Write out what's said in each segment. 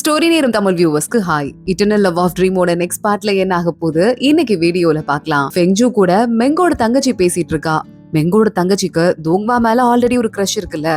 Story நேரம் தமிழ் வியூவர்ஸ்க்கு hi. Eternal love of ட்ரீமோட நெக்ஸ்ட் பார்ட்ல என்ன ஆக போகுது இன்னைக்கு வீடியோல பார்க்கலாம். ஃபெங்ஜு கூட மெங்கோட தங்கச்சி பேசிட்டு இருக்கா. மெங்கோட தங்கச்சிக்கு தோங்வா மேல ஆல்ரெடி ஒரு கிரஷ் இருக்குல்ல,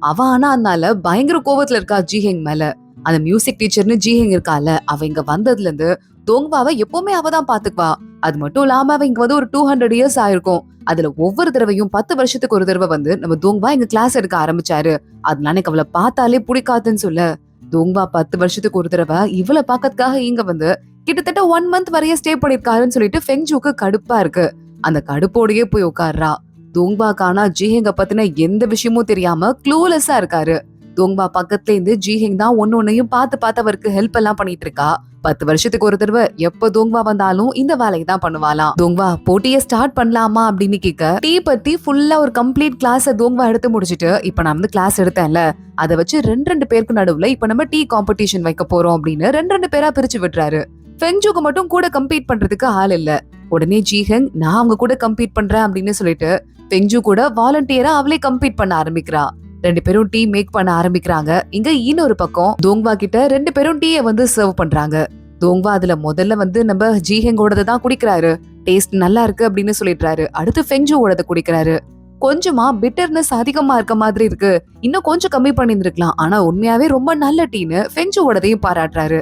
அவ ஆனா அதனால பயங்கர கோவத்துல இருக்கா ஜிஹெங் மேல. அந்த மியூசிக் டீச்சர்னு ஜிஹெங் இருக்கால, அவ இங்க வந்ததுல இருந்து தோங்வாவை எப்பவுமே அவதான் பாத்துக்குவா. அது மட்டும் இல்லாம அவ இங்க வந்து ஒரு 200 இயர்ஸ் ஆயிருக்கும். அதுல ஒவ்வொரு தடவையும் 10 வருஷத்துக்கு ஒரு தடவை வந்து நம்ம தோங்வா எங்க கிளாஸ் எடுக்க ஆரம்பிச்சாரு. அதனால எனக்கு அவளை பார்த்தாலே பிடிக்காதுன்னு சொல்ல, தோங்வா 10 வருஷத்துக்கு ஒரு தடவை இவளை பாக்கிறதுக்காக இங்க வந்து கிட்டத்தட்ட 1 மந்த் வரைய ஸ்டே பண்ணிருக்காருன்னு சொல்லிட்டு ஃபெங்ஜுக்கு கடுப்பா இருக்கு. அந்த கடுப்போடயே போய் உட்கார்றா. தோங்வா காணா ஜிஹெங்க பத்தின எந்த விஷயமும் தெரியாம க்ளூலெஸ்ஸா இருக்காரு. தோங்வா பக்கத்துல இருந்து ஜிஹெங் தான் ஒன்னொன்னையும் பார்த்து அவருக்கு ஹெல்ப் எல்லாம் பண்ணிட்டு இருக்கா. 10 வருஷத்துக்கு ஒரு தடவை எப்ப தோங்வா வந்தாலும் இந்த வேலையை தான் பண்ணுவாளாம். தோங்வா போட்டியை ஸ்டார்ட் பண்ணலாமா அப்படின்னு கேட்க, டீ பத்தி ஃபுல்லா ஒரு கம்ப்ளீட் கிளாஸ் தோங்வா எடுத்து முடிச்சிட்டு, இப்ப நான் வந்து கிளாஸ் எடுத்தேன்ல, அதை வச்சு ரெண்டு பேருக்கு நடுவுல இப்ப நம்ம டீ காம்படிஷன் வைக்க போறோம் அப்படின்னு ரெண்டு பேரா பிரிச்சு விடுறாரு. ஃபெங்ஜுக்கு மட்டும் கூட கம்பீட் பண்றதுக்கு ஆள் இல்ல. உடனே ஜிஹெங் நான் அவங்க கூட கம்பீட் பண்றேன் அப்படின்னு சொல்லிட்டு ஃபெங்ஜு கூட வாலண்டியரா அவளே கம்பீட் பண்ண ஆரம்பிக்கிறா. 2 பேரும் டீ மேக் பண்ண ஆரம்பிக்கிறாங்க. இங்க இன்னொரு பக்கம் தோங்வா கிட்ட 2 பேரும் டீயை வந்து சர்வ் பண்றாங்க. தோங்வா அதுல முதல்ல வந்து நம்ம ஜிஹெங்கோடத தான் குடிக்கிறாரு. டேஸ்ட் நல்லா இருக்கு அப்படின்னு சொல்லிடுறாரு. அடுத்து ஃபெங்ஜுவோடத குடிக்கிறாரு. கொஞ்சமா பிட்டர்னஸ் அதிகமா இருக்க மாதிரி இருக்கு, இன்னும் கொஞ்சம் கம்மி பண்ணிருக்கலாம், ஆனா உண்மையாவே ரொம்ப நல்ல டீன்னு ஃபெங்ஜுவோடதையும் பாராட்டுறாரு.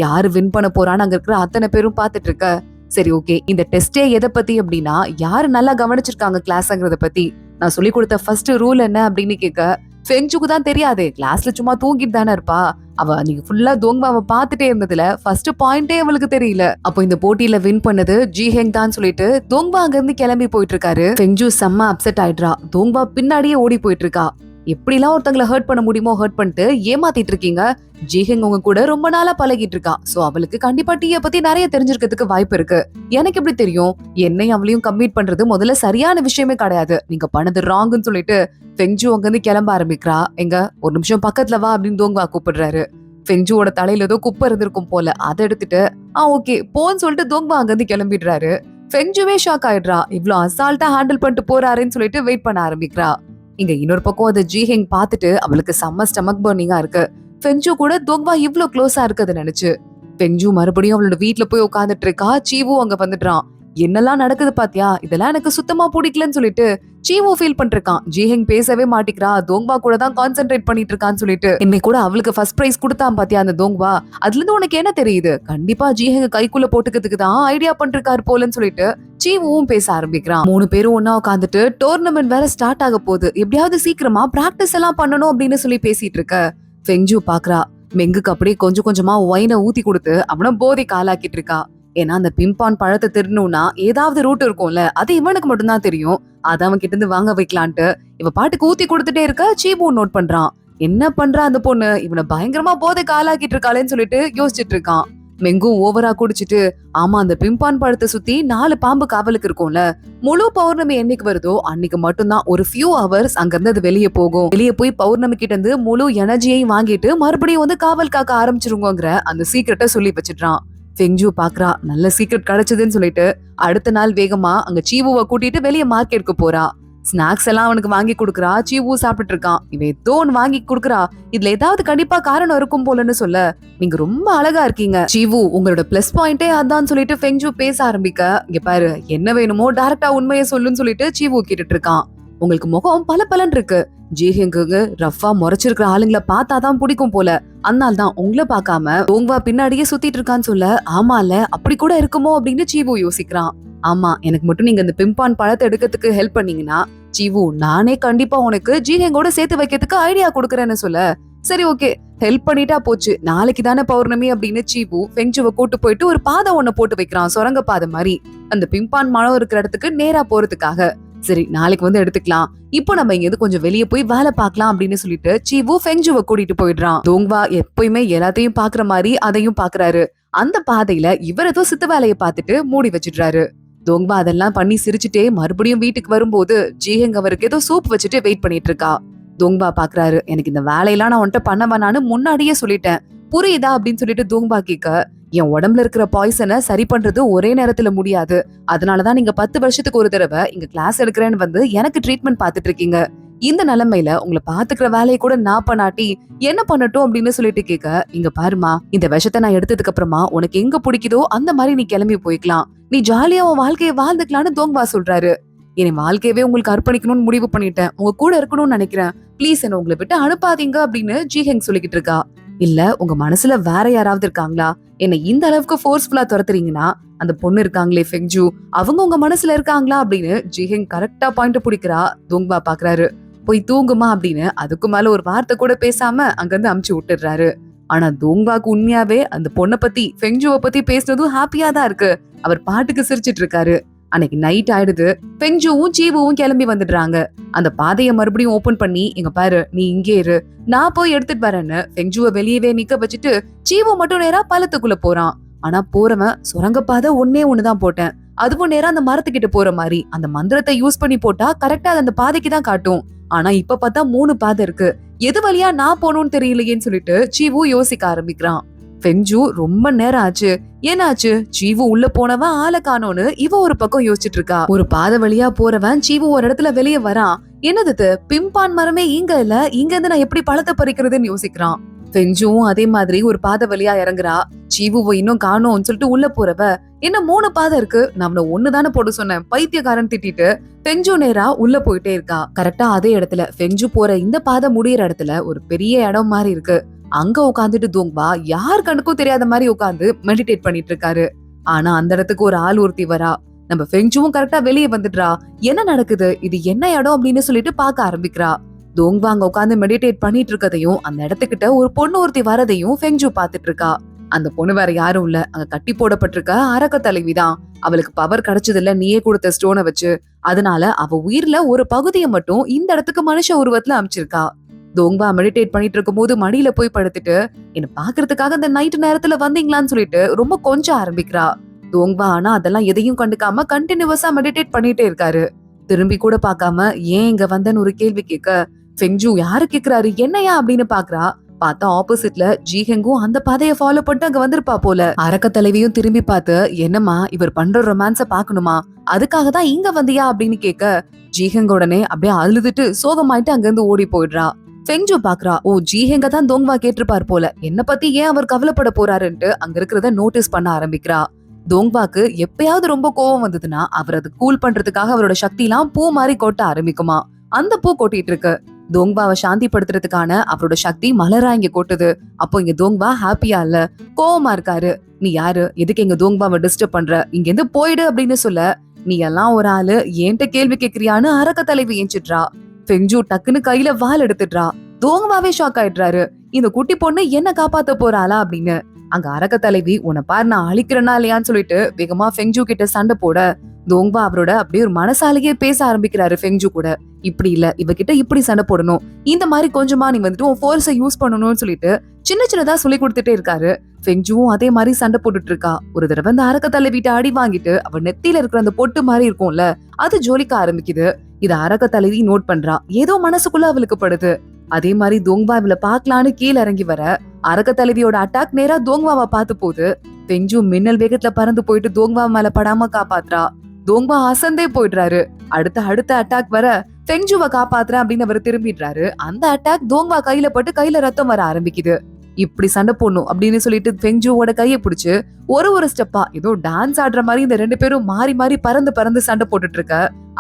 யாரு வின் பண்ண போறான்னு அங்க இருக்கிற அத்தனை பேரும் பாத்துட்டு இருக்க. சரி ஓகே, இந்த டெஸ்டே எதை பத்தி அப்படின்னா யாரு நல்லா கவனிச்சிருக்காங்க கிளாஸ்ங்கிறத பத்தி. நான் சொல்லி கொடுத்த ஃபர்ஸ்ட் ரூல் என்ன அப்படின்னு கேட்க, ஃபெங்ஜுக்கு தான் தெரியாது, கிளாஸ்ல சும்மா தூங்கிட்டு தானே இருப்பா. அவ நீங்க ஃபுல்லா தோங்வாவை பாத்துட்டே இருந்ததுல ஃபர்ஸ்ட் பாயிண்டே அவளுக்கு தெரியல. அப்போ இந்த போட்டியில வின் பண்ணது ஜிஹெங் தான் சொல்லிட்டு தோங்வா அங்க இருந்து கிளம்பி போயிட்டு இருக்காரு. ஃபெங்ஜு செம்ம அப்செட் ஆயிடுறா. தோங்வா பின்னாடியே ஓடி போயிட்டு இருக்கா. எப்படிலாம் ஒருத்தங்களை ஹர்ட் பண்ண முடியுமோ ஹர்ட் பண்ணிட்டு ஏமாத்திட்டு இருக்கீங்க. ஜிஹெங் உங்க கூட ரொம்ப நாளா பழகிட்டு இருக்கா. சோ அவளுக்கு கண்டிப்பா டீயை பத்தி நிறைய தெரிஞ்சிருக்கிறதுக்கு வாய்ப்பு இருக்கு. எனக்கு எப்படி தெரியும்? என்னையும் அவளையும் கம்ப்ளீட் பண்றது முதல்ல சரியான விஷயமே கிடையாது, நீங்க பண்ணது ராங்னு சொல்லிட்டு ஃபெங்ஜு அங்க இருந்து கிளம்ப ஆரம்பிக்கிறா. எங்க ஒரு நிமிஷம் பக்கத்துல வா அப்படின்னு தோங்வா கூப்பிடுறாரு. ஃபெங்ஜுவோட தலையில ஏதோ குப்பை இருந்திருக்கும் போல, அதை எடுத்துட்டு ஓகே போன்னு சொல்லிட்டு தோங்வா அங்க இருந்து கிளம்பிடுறாரு. ஃபெங்ஜுவே ஷாக் ஆயிடுறா. இவ்வளவு அசால்ட்டா ஹேண்டில் பண்ணிட்டு போறாருன்னு சொல்லிட்டு வெயிட் பண்ண ஆரம்பிக்கிறா. இங்க இன்னொரு பக்கம் அதை ஜிஹெங் பாத்துட்டு அவளுக்கு செம்ம ஸ்டமக் பர்னிங்கா இருக்கு. ஃபெங்ஜு கூட தோங்வா இவ்ளோ க்ளோஸா இருக்கத நினைச்சு ஃபெங்ஜு மறுபடியும் அவளோட வீட்டுல போய் உட்காந்துட்டு இருக்கா. சீவு அங்க வந்துடுறான். என்னெல்லாம் நடக்குது பாத்தியா, இதெல்லாம் எனக்கு சுத்தமா பிடிக்கலன்னு சொல்லிட்டு சீவு ஃபீல் பண்ணிருக்கான். ஜிஹெங் பேசவே மாட்டிக்கிறா. தோங்வா கூட தான் கான்சென்ட்ரேட் பண்ணிட்டு இருக்கான்னு சொல்லிட்டு இன்னைக்கு கூட அவளுக்கு ஃபர்ஸ்ட் பிரைஸ் கொடுத்தான் பாத்தியா அந்த தோங்வா. அதுல இருந்து உனக்கு என்ன தெரியுது, கண்டிப்பா ஜிஹெங் கைக்குள்ள போட்டுக்கிறதுக்கு தான் ஐடியா பண்ணிருக்காரு போலன்னு சொல்லிட்டு சீவும் பேச ஆரம்பிக்கிறான். 3 பேரும் ஒன்னா உட்காந்துட்டு டோர்னமெண்ட் வேற ஸ்டார்ட் ஆக போகுது, எப்படியாவது சீக்கிரமா பிராக்டிஸ் எல்லாம் பண்ணணும் அப்படின்னு சொல்லி பேசிட்டு இருக்க ஃபெங்ஜு பாக்குறா. மெங்குக்கு அப்படியே கொஞ்சம் கொஞ்சமா ஒயினை ஊத்தி கொடுத்து அவனை போதைக்கு ஆளாக்கிட்டு இருக்கா. ஏன்னா அந்த பிம்பான் பழத்தை திருடணும்னா ஏதாவது ரூட் இருக்கும்ல, அது இவனுக்கு மட்டும்தான் தெரியும். அதை அவன் கிட்ட இருந்து வாங்க வைக்கலான்ட்டு இவ பாட்டுக்கு ஊத்தி கொடுத்துட்டே இருக்க. சீபு நோட் பண்றான். என்ன பண்றா அந்த பொண்ணு, இவனை பயங்கரமா போதைக்கு ஆளாக்கிட்டு இருக்காளேன்னு சொல்லிட்டு யோசிச்சுட்டு இருக்கான். மெங்கும் ஓவரா குடிச்சிட்டு, ஆமா அந்த பிம்பான் பழத்தை சுத்தி 4 பாம்பு காவலுக்கு இருக்கும்ல, முழு பௌர்ணமி என்னைக்கு வருதோ அன்னைக்கு மட்டும்தான் ஒரு ஃபியூ ஹவர்ஸ் அங்க இருந்து அது வெளியே போகும். வெளியே போய் பௌர்ணமி கிட்ட இருந்து முழு எனர்ஜியையும் வாங்கிட்டு மறுபடியும் வந்து காவல் காக்க ஆரம்பிச்சிருங்கிற அந்த சீக்கிரட்டை சொல்லி வச்சிடுறான். ஃபெங்ஜு பாக்குறா, நல்ல சீக்கிரட் கிடைச்சதுன்னு சொல்லிட்டு அடுத்த நாள் வேகமா அங்க சீவுவை கூட்டிட்டு வெளியே மார்க்கெட்டுக்கு போறா. ஸ்நாக்ஸ் எல்லாம் அவனுக்கு வாங்கி கொடுக்குறா. சீவு சாப்பிட்டு இருக்கான். இவன் ஏதோ ஒன்னு வாங்கி கொடுக்குறா. இதுல ஏதாவது கண்டிப்பா காரணம் இருக்கும் போலன்னு சொல்ல, நீங்க ரொம்ப அழகா இருக்கீங்க சீவு, உங்களோட பிளஸ் பாயிண்டே அதான் சொல்லிட்டு ஃபெங்ஜு பேச ஆரம்பிக்க, இங்க பாரு என்ன வேணுமோ டைரக்டா உண்மையை சொல்லுன்னு சொல்லிட்டு சீவு கேட்டுட்டு இருக்கான். உங்களுக்கு முகம் பல இருக்கு. ஜிஹெங்குக்கு ரஃபா முறைச்சிருக்கிற ஆளுங்களை பார்த்தாதான் பிடிக்கும் போல, அதனால தான் உங்களை பார்க்காம தோங்வா பின்னாடியே சுத்திட்டு இருக்கான்னு சொல்ல, ஆமால அப்படி கூட இருக்குமோ அப்படின்னு சீவு யோசிக்கிறான். ஆமா, எனக்கு மட்டும் நீங்க இந்த பிம்பான் பழத்தை எடுக்கிறதுக்கு ஹெல்ப் பண்ணீங்கன்னா சீவு நானே கண்டிப்பா உனக்கு ஜிஹெங்கோட சேர்த்து வைக்கிறதுக்கு ஐடியா கொடுக்கறேன்னு சொல்ல, சரி ஓகே ஹெல்ப் பண்ணிட்டா போச்சு, நாளைக்கு தானே பௌர்ணமி அப்படின்னு சீவு ஃபெங்ஜுவை கூட்டு போயிட்டு ஒரு பாதை ஒண்ணு போட்டு வைக்கிறான், சுரங்க பாதை மாதிரி அந்த பிம்பான் மரம் இருக்கிற இடத்துக்கு நேரா போறதுக்காக. சரி நாளைக்கு வந்து எடுத்துக்கலாம், இப்போ நம்ம இங்க இருந்து கொஞ்சம் வெளியே போய் வேலை பார்க்கலாம் அப்படின்னு சொல்லிட்டு சீவு ஃபெங்ஜுவை கூட்டிட்டு போயிடுறான். தோங்வா எப்பயுமே எல்லாத்தையும் பாக்குற மாதிரி அதையும் பாக்குறாரு. அந்த பாதையில இவர் ஏதோ சித்து வேலையை பார்த்துட்டு மூடி வச்சிடுறாரு. தோங்வா அதெல்லாம் பண்ணி சிரிச்சுட்டே மறுபடியும் வீட்டுக்கு வரும்போது ஜிஹெங் அவருக்கு ஏதோ சூப் வச்சுட்டு வெயிட் பண்ணிட்டு இருக்கா. தோங்வா பாக்குறாரு, எனக்கு இந்த வேலையெல்லாம் நான் உன்கிட்ட பண்ண வேணான்னு முன்னாடியே சொல்லிட்டேன், புரியுதா அப்படின்னு சொல்லிட்டு தோங்வா கேட்க, என் உடம்புல இருக்கிற பாய்சனை சரி பண்றது ஒரே நேரத்துல முடியாது, அதனாலதான் நீங்க 10 வருஷத்துக்கு ஒரு தடவை இங்க கிளாஸ் எடுக்கிறேன்னு வந்து எனக்கு ட்ரீட்மெண்ட் பாத்துட்டு இருக்கீங்க. இந்த நிலைமையில உங்களை பாத்துக்கிற வேலையை கூட நான் பண்ணாட்டி என்ன பண்ணட்டும் அப்படின்னு சொல்லிட்டு கேட்க, இங்க பாருமா, இந்த விஷத்தை நான் எடுத்ததுக்கு அப்புறமா உனக்கு எங்க பிடிக்குதோ அந்த மாதிரி நீ கிளம்பி போய்க்கலாம், நீ ஜாலியா உன் வாழ்க்கையை வாழ்ந்துக்கலாம்னு தோங்பா சொல்றாரு. என் வாழ்க்கையவே உங்களுக்கு அர்ப்பணிக்கணும்னு முடிவு பண்ணிட்டேன், உங்க கூட இருக்கணும்னு நினைக்கிறேன், ப்ளீஸ் என்ன உங்களை விட்டு அனுப்பாதீங்க அப்படின்னு ஜிஹெங் சொல்லிக்கிட்டு இருக்கா. இல்ல உங்க மனசுல வேற யாராவது இருக்காங்களா, என்ன இந்த அளவுக்கு ஃபோர்ஸ்ஃபுல்லா துரத்துறீங்கன்னா அந்த பொண்ணு இருக்காங்களே ஃபெங்ஜு, அவங்க உங்க மனசுல இருக்காங்களா அப்படின்னு ஜிஹெங் கரெக்டா பாயிண்ட் பிடிக்கிறா. தோங்பா பாக்குறாரு. போய் தூங்குமா அப்படின்னு அதுக்கு மேல ஒரு வார்த்தை கூட பேசாம அங்கிருந்து அமுச்சு விட்டுறாரு. ஆனா தோங்பாக்கு உண்மையாவே அந்த பொண்ணை பத்தி ஃபெங்ஜுவை பத்தி பேசுனதும் ஹாப்பியா தான் இருக்கு. அவர் பாட்டுக்கு சிரிச்சிட்டு இருக்காரு. அன்னைக்கு நைட் ஆயிடுது. ஃபெங்ஜுவும் சீவுவும் கிளம்பி வந்துடுறாங்க. அந்த பாதையை மறுபடியும் ஓபன் பண்ணி, இங்க பாரு நீ இங்கே இரு, நான் போய் எடுத்துட்டு வரேன்னு ஃபெங்ஜுவை வெளியவே நிக்க வச்சுட்டு சீவு மட்டும் நேரா பழத்துக்குள்ள போறான். ஆனா போறவன் சுரங்கப்பாதை ஒண்ணுதான் போட்டேன், அதுவும் நேரா அந்த மரத்துக்கிட்ட போற மாதிரி, அந்த மந்திரத்தை யூஸ் பண்ணி போட்டா கரெக்டா அந்த பாதைக்கு தான் காட்டும். ஆனா இப்ப பார்த்தா 3 பாதை இருக்கு, எது வழியா நான் போகணும்னு தெரியலையேன்னு சொல்லிட்டு சீவு யோசிக்க ஆரம்பிக்கிறான். ஃபெங்ஜு ரொம்ப நேரம் ஆச்சு, ஏன்னாச்சு, சீவு உள்ள போனவன் ஆளை காணோன்னு இவ ஒரு பக்கம் யோசிச்சுட்டு இருக்கா. ஒரு பாதை வழியா போறவன் சீவு ஒரு இடத்துல வெளியே வரான். என்னது பிம்பான் மரமே இங்க இல்ல, இங்க இருந்து நான் எப்படி பழத்தை பறிக்கிறதுன்னு யோசிக்கிறான். ஃபெங்ஜுவும் அதே மாதிரி ஒரு பாதை வழியா இறங்குறா. சீவுவை இன்னும் காணோம்னு சொல்லிட்டு உள்ள போறவ, என்ன 3 பாதை இருக்கு, நான் அவனை ஒண்ணுதானே போட சொன்னேன், பைத்தியக்காரன் திட்டிட்டு ஃபெங்ஜு நேரா உள்ள போயிட்டே இருக்கா. கரெக்டா அதே இடத்துல ஃபெங்ஜு போற இந்த பாதை முடியிற இடத்துல ஒரு பெரிய இடம் மாதிரி இருக்கு. அங்க உட்காந்துட்டு தோங்பா யார் கண்ணுக்கும் தெரியாத மாதிரி உட்காந்து மெடிடேட் பண்ணிட்டு இருக்காரு. ஆனா அந்த இடத்துக்கு ஒரு ஆள் ஒருத்தி வரா. நம்ம ஃபெங்ஜுவும் கரெக்டா வெளியே வந்துடுறா. என்ன நடக்குது, இது என்ன இடம் அப்படின்னு சொல்லிட்டு பார்க்க ஆரம்பிக்கிறா. தோங்பா அங்க உட்காந்து மெடிடேட் பண்ணிட்டு இருக்கதையும் அந்த இடத்துக்கிட்ட ஒரு பொண்ணு ஒருத்தி வரதையும் ஃபெங்ஜு பாத்துட்டு இருக்கா. அந்த பொண்ணு வேற யாரும் இல்ல, அங்க கட்டி போடப்பட்டிருக்க அரக்க தலைவிதான். அவளுக்கு பவர் கிடைச்சது இல்ல நீயே கொடுத்த ஸ்டோனை வச்சு, அதனால அவ உயிர்ல ஒரு பகுதியை மட்டும் இந்த இடத்துக்கு மனுஷ உருவத்துல அமைச்சிருக்கா. தோங்பா மெடிடேட் பண்ணிட்டு இருக்கும் போது மடியில போய் படுத்துட்டு, என்ன பாக்குறதுக்காக இந்த நைட் நேரத்துல வந்தீங்களான்னு சொல்லிட்டு ரொம்ப கொஞ்சம் ஆரம்பிக்கிறா. தோங்பா ஆனா அதெல்லாம் எதையும் கண்டுக்காம கண்டினியூவஸா மெடிடேட் பண்ணிட்டே இருக்காரு. திரும்பி கூட பாக்காம ஏன் இங்க வந்தன்னு ஒரு கேள்வி கேட்க, ஃபெங்ஜு யாரு கேக்குறாரு என்னையா அப்படின்னு பாக்குறா. பார்த்தா ஆப்போசிட்ல ஜிஹெங்கும் அந்த பாதையை ஃபாலோ பண்ணிட்டு அங்க வந்திருப்பா போல. அரக்க தலைவியும் திரும்பி பார்த்து, என்னமா இவர் பண்ற ரொமான்ஸ பாக்கணுமா, அதுக்காக தான் இங்க வந்தியா அப்படின்னு கேட்க, ஜிஹெங் உடனே அப்படியே அழுதுட்டு சோகமாயிட்டு அங்க இருந்து ஓடி போயிடுறா. ஃபெங்ஜு பாக்குறா, ஓ ஜிஹெங்க தான் தோங்வா கேட்டிருப்பார் போல, என்ன பத்தி ஏன் அவர் கவலைப்பட போறாருன்ட்டு அங்க இருக்கிறத நோட்டீஸ் பண்ண ஆரம்பிக்கிறா. தோங்வாக்கு எப்பயாவது ரொம்ப கோவம் வந்ததுன்னா அவர் அது கூல் பண்றதுக்காக அவரோட சக்தி எல்லாம் பூ மாதிரி கொட்ட ஆரம்பிக்குமா. அந்த பூ கொட்டிட்டு இருக்கு. தோங்பாவை சாந்தி படுத்துறதுக்கான அவரோட சக்தி மலரா இங்க கொட்டுது. அப்போ இங்க தோங்பா ஹாப்பியா இல்ல, கோவமா இருக்காரு. நீ யாரு, எதுக்கு எங்க தோங்பாவை டிஸ்டர்ப் பண்ற, இங்க இருந்து போயிடு அப்படின்னு சொல்ல, நீ எல்லாம் ஒரு ஆளு என்கிட்ட கேள்வி கேக்குறியான்னு அரக்க தலைவி ஏஞ்சிட்றா. ஃபெங்ஜு டக்குன்னு கையில வால் எடுத்துடுறா. தோங்பாவே ஷாக் ஆயிடுறாரு, இந்த குட்டி பொண்ணு என்ன காப்பாத்த போறாளா அப்படின்னு. அங்க அரக்க தலைவி, உன்னை பாரு நான் அழிக்கிறேனா இல்லையான்னு சொல்லிட்டு வேகமா ஃபெங்ஜு கிட்ட சண்டை போட, தோங்பா அவரோட அப்படியே ஒரு மனசாலேயே பேச ஆரம்பிக்கிறாரு ஃபெங்ஜு கூட. இப்படி இல்ல, இவகிட்ட இப்படி சண்டை போடணும், இந்த மாதிரி கொஞ்சமா நீ வந்துட்டு உன் ஃபோர்ஸை யூஸ் பண்ணணும்னு சொல்லிட்டு சின்னதா சொல்லி கொடுத்துட்டே இருக்காரு. ஃபெங்ஜுவும் அதே மாதிரி சண்டை போட்டுட்டு இருக்கா. ஒரு தடவை அந்த அரக்க தலைவிட்ட அடி வாங்கிட்டு அவ நெத்தியில இருக்கிற அந்த பொட்டு மாதிரி இருக்கும்ல, அது ஜொலிக்க ஆரம்பிக்குது. இத அரக்க தலைவி நோட் பண்றா. ஏதோ மனசுக்குள்ள அவளுக்கு படுது. அதே மாதிரி தோங்பா இவளை பாக்கலான்னு கீழே இறங்கி வர, அரக்க தலைவியோட அட்டாக் நேரா தோங்பாவை பார்த்து போகுது. ஃபெங்ஜு மின்னல் வேகத்துல பறந்து போயிட்டு தோங்பா மேல படாம காப்பாத்துறா. தோங்பா அசந்தே போயிடுறாரு. அடுத்த அட்டாக் வர ஃபெங்ஜுவை காப்பாத்துறேன் அப்படின்னு அவர் திரும்பிடுறாரு. அந்த அட்டாக் தோங்பா கையில பட்டு கையில ரத்தம் வர ஆரம்பிக்குது. இப்படி சண்டை போடணும் அப்படின்னு சொல்லிட்டு ஃபெங்ஜுவோட கையை பிடிச்சு ஒரு ஸ்டெப்பா ஏதோ டான்ஸ் ஆடுற மாதிரி இந்த 2 பேரும் மாறி மாறி பறந்து சண்டை போட்டுட்டு இருக்க,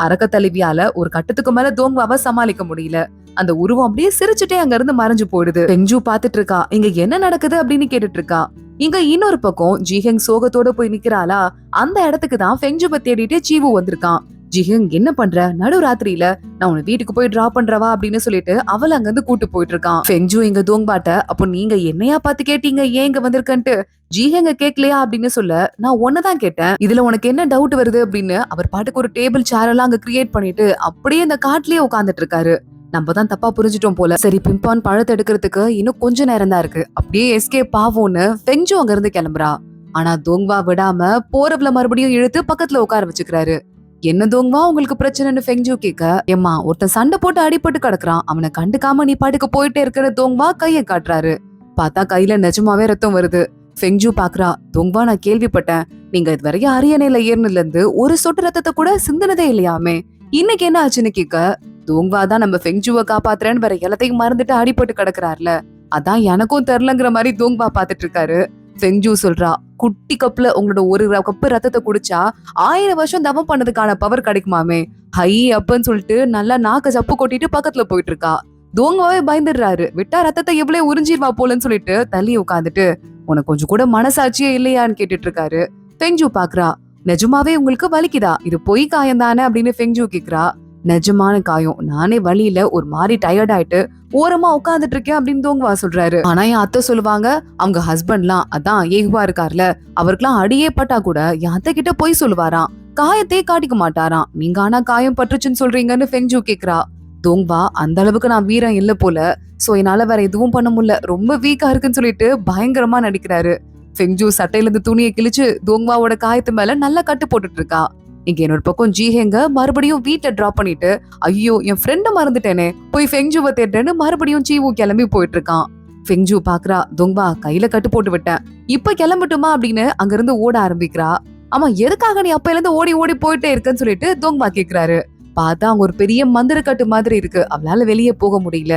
அரக்க தலைவியால ஒரு கட்டத்துக்கு மேல தோங்பாவை சமாளிக்க முடியல. அந்த உருவம் அப்படியே சிரிச்சுட்டே அங்க இருந்து மறைஞ்சு போயிடுது. ஃபெங்ஜு பாத்துட்டு இருக்கா, இங்க என்ன நடக்குது அப்படின்னு கேட்டுட்டு இருக்கா. இங்க இன்னொரு பக்கம் ஜிஹெங் சோகத்தோட போய் நிக்கிறாளா. அந்த இடத்துக்கு தான் ஃபெங்ஜுவை தேடிட்டு சீவு வந்திருக்கான். ஜிஹெங் என்ன பண்ற, நடு ராத்திரியில நான் உன வீட்டுக்கு போய் டிராப் பண்றவா அப்படின்னு சொல்லிட்டு அவளை அங்க இருந்து கூட்டு போயிட்டு இருக்கான். ஃபெங்ஜு இங்க தோங்பாட்ட, அப்போ நீங்க என்னையா பாத்து கேட்டீங்க ஏன் இங்க வந்திருக்கன்ட்டு, ஜிஹெங்க கேட்கலையா அப்படின்னு சொல்ல, நான் ஒன்னதான் கேட்டேன், இதுல உனக்கு என்ன டவுட் வருது அப்படின்னு அவர் பாட்டுக்கு ஒரு டேபிள் சேர் எல்லாம் அங்க கிரியேட் பண்ணிட்டு அப்படியே இந்த காட்டுலயே உட்காந்துட்டு இருக்காரு. நம்ம தான் தப்பா புரிஞ்சிட்டோம் போல. சரி, பிம்பான் பழத்தை எடுக்கிறதுக்கு இன்னும் கொஞ்ச நேரம் தான் இருக்கு, அப்படியே எஸ்கேப் ஆவோன்னு ஃபெங்ஜு அங்க இருந்து கிளம்புறா. ஆனா தோங்வா விடாம போறவள மறுபடியும் இழுத்து பக்கத்துல உட்கார வச்சுக்கிறாரு. என்ன தோங்வா உங்களுக்கு பிரச்சனைன்னு ஃபெங்ஜு கேட்க, ஏம்மா ஒருத்தன் சண்டை போட்டு அடிபட்டு கிடக்குறான், அவனை கண்டுக்காம நீ பாட்டுக்கு போயிட்டே இருக்கிற தோங்வா கையை காட்டுறாரு. பார்த்தா கையில நிஜமாவே ரத்தம் வருது. ஃபெங்ஜு பாக்குறா, தோங்வா நான் கேள்விப்பட்டேன், நீங்க இது வரையும் அரியணையில ஏறினதுல இருந்து ஒரு சொட்டு ரத்தத்தை கூட சிந்தினதே இல்லையாமே, இன்னைக்கு என்ன ஆச்சுன்னு கேட்க, தோங்வா தான் நம்ம ஃபெங்ஜுவை காப்பாத்துறேன்னு வேற எல்லாத்தையும் மறந்துட்டு அடிபட்டு கிடக்குறாருல, அதான் எனக்கும் தெரியலங்கிற மாதிரி தோங்வா பாத்துட்டு இருக்காரு. ஃபெங்ஜூ சொல்றா, குட்டி கப்ல உங்களோட ஒரு கப்பு ரத்தத்தை குடிச்சா 1000 வருஷம் தவம் பண்ணதுக்கான பவர் கிடைக்குமாமே. ஹை அப்பன்னு சொல்லிட்டு நல்லா நாக்க சப்பு கொட்டிட்டு பக்கத்துல போயிட்டு இருக்கா. தோங்வாவே பயந்துடுறாரு. விட்டா ரத்தத்தை எவ்வளவு உறிஞ்சிருவா போலன்னு சொல்லிட்டு தள்ளி உட்காந்துட்டு, உனக்கு கொஞ்சம் கூட மனசாட்சியே இல்லையான்னு கேட்டுட்டு இருக்காரு. ஃபெங்ஜூ பாக்குறா, நிஜமாவே உங்களுக்கு வலிக்குதா? இது பொய் காயம் தானே அப்படின்னு ஃபெங்ஜூ கேக்குறா. நிஜமான காயம், நானே வலியில ஒரு மாதிரி டயர்ட் ஆயிட்டு ஓரமா உட்காந்துட்டு இருக்கேன் அப்படின்னு தோங்வா சொல்றாரு. ஆனா என் அத்தை சொல்லுவாங்க, அவங்க ஹஸ்பண்ட்லாம் அதான் ஏகுவா இருக்காருல, அவருக்குலாம் அடியே பட்டா கூட என் அத்தை கிட்ட போய் சொல்லுவாராம், காயத்தையே காட்டிக்க மாட்டாராம். நீங்க ஆனா காயம் பட்டுச்சுன்னு சொல்றீங்கன்னு ஃபெங்ஜூ கேக்குறா. தோங்வா, அந்த அளவுக்கு நான் வீரம் இல்ல போல, சோ என்னால வேற எதுவும் பண்ண முடியல, ரொம்ப வீக்கா இருக்குன்னு சொல்லிட்டு பயங்கரமா நடிக்கிறாரு. ஃபெங்ஜூ சட்டையில இருந்து துணியை கிழிச்சு தோங்வாவோட காயத்து மேல நல்லா கட்டு போட்டுட்டு இருக்கா. இங்க என்னோட பக்கம் ஜீஹேங்க மறுபடியும் வீட்டை டிராப் பண்ணிட்டு, ஐயோ என் ஃப்ரெண்ட மறந்துட்டேனே, போய் ஃபெங்ஜூவை தேடுறேன்னு மறுபடியும் சீவு கிளம்பி போயிட்டு இருக்கான். ஃபெங்ஜூ பாக்குறா, தோங்வா கையில கட்டு போட்டு விட்டேன், இப்ப கிளம்பட்டுமா அப்படின்னு அங்க இருந்து ஓட ஆரம்பிக்கிறா. ஆமா, எதுக்காக நீ அப்பையில இருந்து ஓடி ஓடி போயிட்டே இருக்கன்னு சொல்லிட்டு தோங்வா கேக்குறாரு. பார்த்தா அங்க ஒரு பெரிய மந்திர கட்டு மாதிரி இருக்கு, அவளால வெளியே போக முடியல.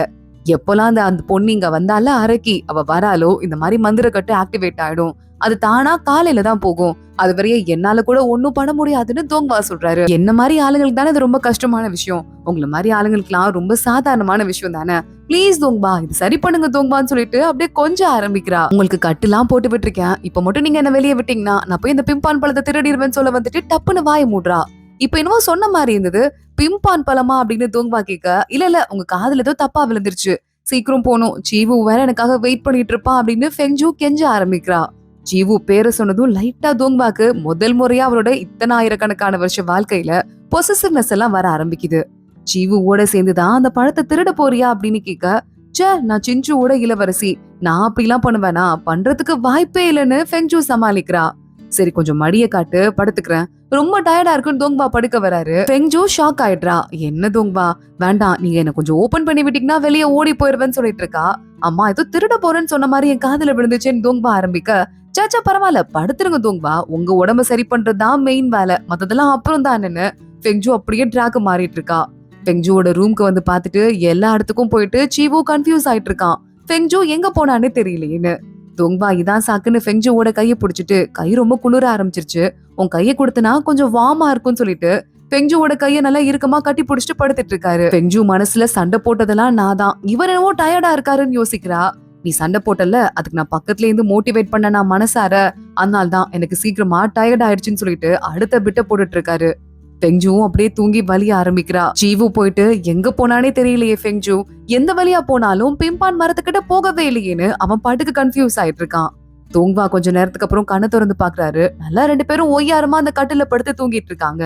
எப்பெல்லாம் அந்த பொண்ணு இங்க வந்தால அரக்கி அவ வராலோ, இந்த மாதிரி மந்திர கட்டு ஆக்டிவேட் ஆயிடும். அது தானா காலையில தான் போகும், அது வரைய என்னால கூட ஒண்ணும் பண்ண முடியாதுன்னு தோங்வா சொல்றாரு. என்ன மாதிரி ஆளுங்களுக்கு தானே இது ரொம்ப கஷ்டமான விஷயம், உங்களை மாதிரி ஆளுங்களுக்குலாம் ரொம்ப சாதாரணமான விஷயம் தானே. ப்ளீஸ் தோங்வா, இது சரி பண்ணுங்க தோங்வான்னு சொல்லிட்டு அப்படியே கொஞ்சம் ஆரம்பிக்கிறா. உங்களுக்கு கட்டுலாம் போட்டு விட்டுருக்கேன், இப்ப மட்டும் நீங்க என்ன வெளியே விட்டீங்கன்னா நான் போய் இந்த பிம்பான் பழத்தை திருடிடுவேன்னு சொல்ல வந்துட்டு டப்புன்னு வாய மூடுறா. இப்ப என்னவோ சொன்ன மாதிரி இருந்தது, பிம்பான் பழமா அப்படின்னு தோங்வா கேட்க, இல்ல இல்ல உங்க காதுல ஏதோ தப்பா விழுந்துருச்சு, சீக்கிரம் போகணும், ஜீவு வேற எனக்காக வெயிட் பண்ணிட்டு இருப்பான் அப்படின்னு ஃபெங்ஜூ கெஞ்ச ஆரம்பிக்கிறா. ஜீவு பேரை சொன்னதும் லைட்டா தோங்வாக்கு முதல் முறையா அவரோட இத்தனை ஆயிரக்கணக்கான வருஷ வாழ்க்கையில பொசசிவ்னஸ் எல்லாம் வர ஆரம்பிக்குது. ஜீவுவோட சேர்ந்துதான் அந்த பழத்தை திருட போறியா அப்படின்னு கேட்க, சே நான் சிஞ்சுவோட இளவரசி, நான் அப்படிலாம் பண்ணுவேனா, பண்றதுக்கு வாய்ப்பே இல்லைன்னு ஃபெங்ஜூ சமாளிக்கிறா. சரி கொஞ்சம் மடிய காட்டு, படுத்துக்கிறேன், ரொம்ப டயர்டா இருக்குன்னு தோங்வா படுக்க வராரு. ஃபெங்ஜூ ஷாக் ஆயிடுறா. என்ன தோங்வா, வேண்டாம், நீங்க என்ன கொஞ்சம் ஓபன் பண்ணி விட்டீங்கன்னா வெளியே ஓடி போயிருவேன்னு சொல்லிட்டு இருக்கா. அம்மா ஏதோ திருட போறேன்னு சொன்ன மாதிரி என் காதுல விழுந்துச்சேன்னு தோங்வா ஆரம்பிக்க, சாச்சா பரவாயில்ல படுத்துருங்க தோங்வா, உங்க உடம்ப சரி பண்றதுதான் மெயின் வேலை, மத்ததெல்லாம் அப்புறம் தானேன்னு ஃபெங்ஜூ அப்படியே ட்ராக் மாறிட்டு இருக்கா. ஃபெங்ஜூவோட ரூம்க்கு வந்து பாத்துட்டு எல்லா இடத்துக்கும் போயிட்டு சீவு கன்ஃபியூஸ் ஆயிட்டு இருக்கான், ஃபெங்ஜூ எங்க போனான்னு தெரியலையேன்னு. தோங்வா இதான் சாக்குன்னு ஃபெங்ஜூவோட கையை பிடிச்சிட்டு, கை ரொம்ப குளிர ஆரம்பிச்சிருச்சு, உன் கையை கொடுத்தனா கொஞ்சம் வார்மா இருக்கும்னு சொல்லிட்டு ஃபெங்ஜூவோட கையை நல்லா இறுக்கமா கட்டி பிடிச்சிட்டு படுத்துட்டு இருக்காரு. ஃபெங்ஜூ மனசுல சண்டை போட்டதெல்லாம் நான் தான், இவர் என்னவோ டயர்டா இருக்காருன்னு யோசிக்கிறா. நீ சண்டை போட்டல, அதுக்கு நான் பக்கத்துல இருந்து மோட்டிவேட் பண்ண நான் மனசார, அதனால தான் எனக்கு சீக்கிரமா டயர்ட் ஆயிடுச்சுன்னு சொல்லிட்டு அடுத்த பிட்ட போட்டுட்டு இருக்காரு. ஃபெங்ஜூவும் அப்படியே தூங்கி வலிய ஆரம்பிக்கிறா. ஜீவு போயிட்டு எங்க போனானே தெரியலையே ஃபெங்ஜூ, எந்த வழியா போனாலும் பிம்பான் மரத்துக்கிட்ட போகவே இல்லையேன்னு அவன் பாட்டுக்கு கன்ஃபியூஸ் ஆயிட்டு இருக்கான். தூங்வா கொஞ்ச நேரத்துக்கு அப்புறம் கண்ணை திறந்து பாக்குறாரு. நல்லா 2 பேரும் ஒய்யாரமா அந்த கட்டில படுத்து தூங்கிட்டு இருக்காங்க.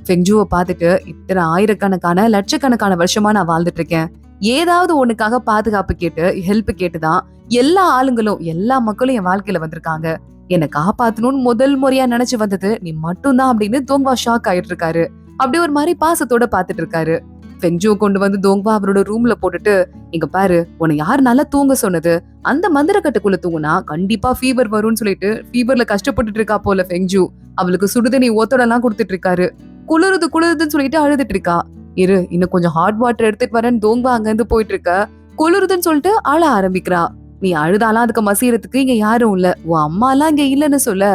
ஃபெங்ஜூவை பார்த்துட்டு, இத்தனை ஆயிரக்கணக்கான லட்சக்கணக்கான வருஷமா நான் வாழ்ந்துட்டு இருக்கேன், ஏதாவது ஒண்ணுக்காக பாதுகாப்பு கேட்டு ஹெல்ப் கேட்டுதான் எல்லா ஆளுங்களும் எல்லா மக்களும் என் வாழ்க்கையில வந்திருக்காங்க, என்னை காப்பாத்தணும்னு முதல் முறையா நினைச்சு வந்தது நீ மட்டும்தான் அப்படின்னு தோங்வா ஷாக் ஆயிட்டு இருக்காரு. அப்படியே ஒரு மாதிரி பாசத்தோட பாத்துட்டு இருக்காரு. ஃபெங்ஜூ கொண்டு வந்து தோங்வா அவரோட ரூம்ல போட்டுட்டு, இங்க பாரு, உன்னை யார் நல்லா தூங்க சொன்னது, அந்த மந்திரக்கட்டுக்குள்ள தூங்குனா கண்டிப்பா ஃபீவர் வரும்னு சொல்லிட்டு ஃபீவர்ல கஷ்டப்பட்டுட்டு இருக்கா போல ஃபெங்ஜூ. அவளுக்கு சுடுதண்ணி ஒத்தடெல்லாம் கொடுத்துட்டு இருக்காரு. குளிருதுன்னு சொல்லிட்டு அழுதுட்டு இருக்கா. இரு இன்னும் கொஞ்சம் ஹாட் வாட்டர் எடுத்துட்டு வரேன்னு தோங்வா அங்க இருந்து போயிட்டு இருக்க. குளிருதுன்னு சொல்லிட்டு அழ ஆரம்பிக்கிறா. நீ அழுதாலாம் அதுக்கு மசீரத்துக்கு இங்க யாரும் இல்ல, உன் அம்மா எல்லாம் இங்க இல்லன்னு சொல்ல,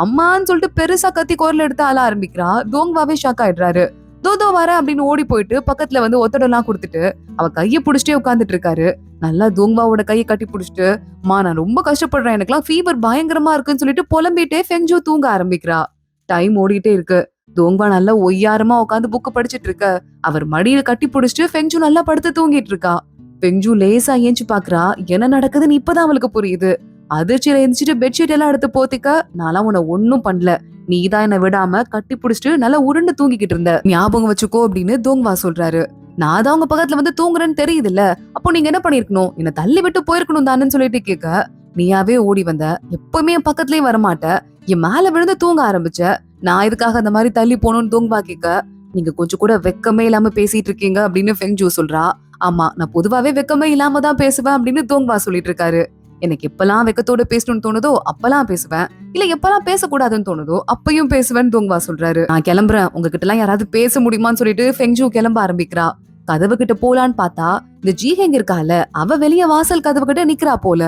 அம்மான்னு சொல்லிட்டு பெருசா கத்தி குரல் எடுத்து அழ ஆரம்பிக்கிறா. தோங்வாவே ஷாக் ஆயிடுறாரு. தோதோ வர அப்படின்னு ஓடி போயிட்டு பக்கத்துல வந்து ஒத்தடெல்லாம் கொடுத்துட்டு அவ கைய புடிச்சிட்டே உட்காந்துட்டு இருக்காரு. நல்லா தோங்வாவோட கையை கட்டி புடிச்சிட்டு, மா நான் ரொம்ப கஷ்டப்படுறேன், எனக்குலாம் ஃபீவர் பயங்கரமா இருக்குன்னு சொல்லிட்டு புலம்பிட்டே ஃபெங்ஜூ தூங்க ஆரம்பிக்கிறா. டைம் ஓடிட்டே இருக்கு. தோங்வா நல்லா ஒய்யாரமா உட்காந்து புக்கு படிச்சிட்டு இருக்க. அவர் மடியில கட்டி புடிச்சிட்டு ஃபெங்ஜூ நல்லா படுத்து தூங்கிட்டு இருக்கா. ஃபெங்ஜூ லேசா ஏஞ்சி பாக்குறா. என்ன நடக்குதுன்னு இப்பதான் அவளுக்கு புரியுது. அதிர்ச்சியில எந்திரிச்சிட்டு பெட்ஷீட் எல்லாம் எடுத்து போத்திக்க, நான்லாம் உன்னை ஒன்னும் பண்ணல, நீதான் என்ன விடாம கட்டி புடிச்சிட்டு நல்லா உருண்டு தூங்கிக்கிட்டு இருந்த, ஞாபகம் வச்சுக்கோ அப்படின்னு தோங்வா சொல்றாரு. நான் தான் உங்க பக்கத்துல வந்து தூங்குறேன்னு தெரியுது இல்ல, அப்போ நீங்க என்ன பண்ணிருக்கணும், என்ன தள்ளி விட்டு போயிருக்கணும் தானேன்னு சொல்லிட்டு கேட்க, நீயாவே ஓடி வந்த, எப்பவுமே என் பக்கத்துலயே வரமாட்ட, என் மேல விழுந்து தூங்க ஆரம்பிச்ச, நான் இதுக்காக அந்த மாதிரி தள்ளி போகணும்னு தோங்வா கேட்க, நீங்க கொஞ்சம் கூட வெக்கமே இல்லாம பேசிட்டு இருக்கீங்க அப்படின்னு ஃபெங்ஜூ சொல்றா. ஆமா, நான் பொதுவாவே வெக்கமே இல்லாம தான் பேசுவேன் அப்படின்னு தோங்வா சொல்லிட்டு இருக்காரு. எனக்கு எப்பெல்லாம் வெக்கத்தோட பேசணும்னு தோணுதோ அப்பெல்லாம் பேசுவேன், இல்ல எப்பெல்லாம் பேசக்கூடாதுன்னு தோணுதோ அப்பயும் பேசுவேன்னு தோங்வா சொல்றாரு. நான் கிளம்புறேன், உங்ககிட்ட எல்லாம் யாராவது பேச முடியுமான்னு சொல்லிட்டு ஃபெங்ஜூ கிளம்ப ஆரம்பிக்கிறா. கதவு கிட்ட போலான்னு பார்த்தா இந்த ஜீஹெங் இருக்கால அவ வெளிய வாசல் கதவு கிட்ட நிக்கிறா போல.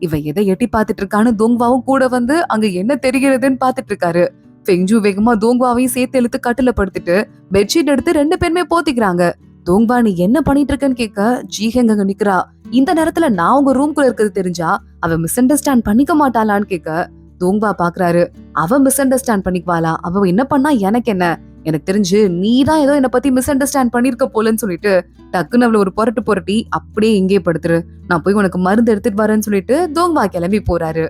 இவ எதை எட்டி பாத்துட்டு இருக்கான்னு தோங்வாவும் கூட வந்து அங்க என்ன தெரிகிறதுன்னு பாத்துட்டு இருக்காரு. ஃபெங்ஜு வேகமா தோங்வாவையும் சேர்த்து இழுத்து கட்டுல படுத்துட்டு பெட்ஷீட் எடுத்து 2 பேருமே போத்திக்கிறாங்க. தோங்வா நீ என்ன பண்ணிட்டு இருக்கன்னு கேட்க ஜீஹெங் அங்க நிக்கிறா. இந்த நேரத்துல நான் உங்க ரூம்குள்ள இருக்கிறது தெரிஞ்சா அவ மிஸ் அண்டர்ஸ்டாண்ட் பண்ணிக்க மாட்டாளான்னு கேட்க தோங்வா பாக்குறாரு. அவ மிஸ் அண்டர்ஸ்டாண்ட் பண்ணிக்குவாளா? அவ என்ன பண்ணா எனக்கு என்ன? எனக்கு தெரிஞ்சு நீதான் ஏதோ என்ன பத்தி மிஸ் அண்டர்ஸ்டாண்ட் பண்ணிருக்க போலன்னு சொல்லிட்டு டக்குன்னு அவளை ஒரு புரட்டு புரட்டி அப்படியே இங்கே படுத்துரு, நான் போய் உனக்கு மருந்து எடுத்துட்டு வரேன்னு சொல்லிட்டு தோங்வா கிளம்பி போறாரு.